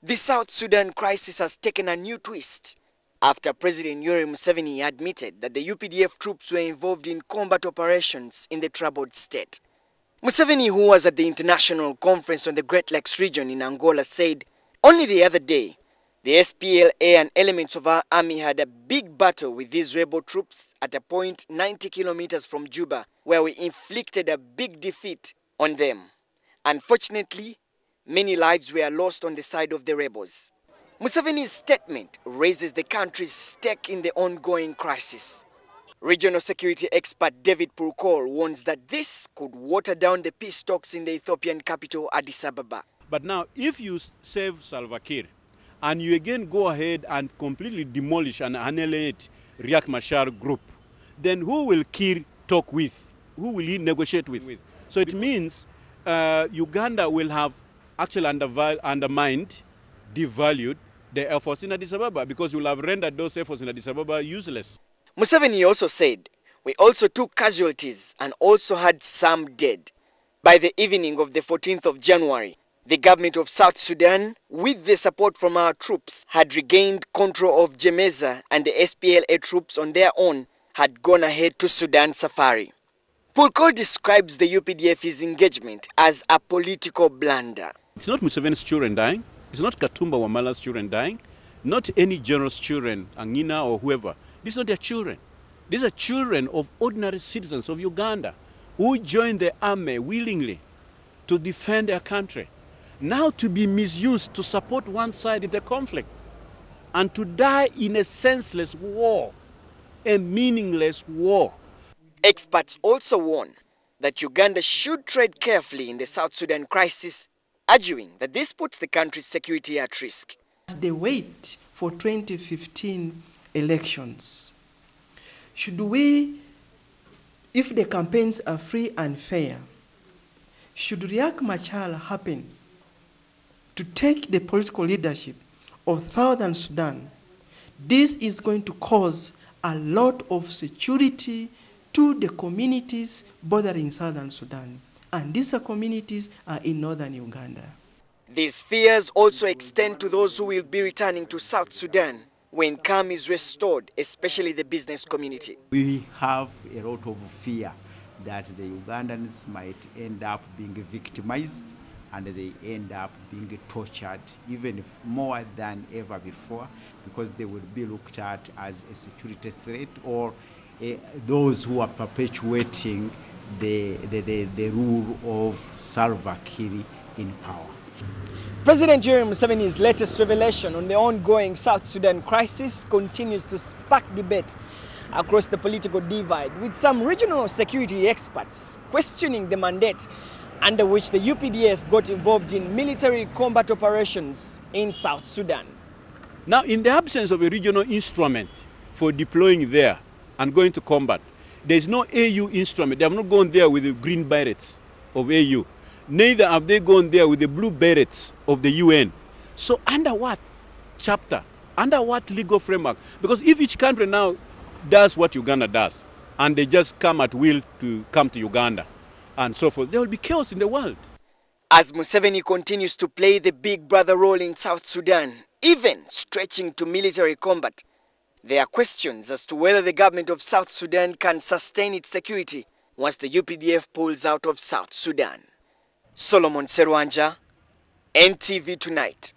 The South Sudan crisis has taken a new twist after President Yoweri Museveni admitted that the UPDF troops were involved in combat operations in the troubled state. Museveni, who was at the International Conference on the Great Lakes region in Angola, said only the other day the SPLA and elements of our army had a big battle with these rebel troops at a point 90 kilometers from Juba, where we inflicted a big defeat on them. Unfortunately, many lives were lost on the side of the rebels. Museveni's statement raises the country's stake in the ongoing crisis. Regional security expert David Purkol warns that this could water down the peace talks in the Ethiopian capital, Addis Ababa. But now, if you save Salva Kiir, and you again go ahead and completely demolish and annihilate Riek Machar group, then who will Kiir talk with? Who will he negotiate with? So it means Uganda will have actually undermined, devalued the efforts in Addis Ababa, because you will have rendered those efforts in Addis Ababa useless. Museveni also said, we also took casualties and also had some dead. By the evening of the 14th of January, the government of South Sudan, with the support from our troops, had regained control of Gemeza, and the SPLA troops on their own had gone ahead to Sudan safari. Purkol describes the UPDF's engagement as a political blunder. It's not Museveni's children dying. It's not Katumba Wamala's children dying. Not any general's children, Angina or whoever. These are not their children. These are children of ordinary citizens of Uganda who joined the army willingly to defend their country. Now to be misused to support one side in the conflict and to die in a senseless war, a meaningless war. Experts also warn that Uganda should tread carefully in the South Sudan crisis, arguing that this puts the country's security at risk. As they wait for 2015 elections, should we, if the campaigns are free and fair, should Riek Machar happen to take the political leadership of Southern Sudan, this is going to cause a lot of security to the communities bordering Southern Sudan. And these communities are in northern Uganda. These fears also extend to those who will be returning to South Sudan when calm is restored, especially the business community. We have a lot of fear that the Ugandans might end up being victimized and they end up being tortured even more than ever before, because they will be looked at as a security threat, or those who are perpetuating the rule of Salva Kiir in power. President Yoweri Museveni's latest revelation on the ongoing South Sudan crisis continues to spark debate across the political divide, with some regional security experts questioning the mandate under which the UPDF got involved in military combat operations in South Sudan. Now, in the absence of a regional instrument for deploying there and going to combat, there is no AU instrument. They have not gone there with the green berets of AU. Neither have they gone there with the blue berets of the UN. So under what chapter? Under what legal framework? Because if each country now does what Uganda does, and they just come at will to come to Uganda, and so forth, there will be chaos in the world. As Museveni continues to play the big brother role in South Sudan, even stretching to military combat, there are questions as to whether the government of South Sudan can sustain its security once the UPDF pulls out of South Sudan. Solomon Serwanjja, NTV Tonight.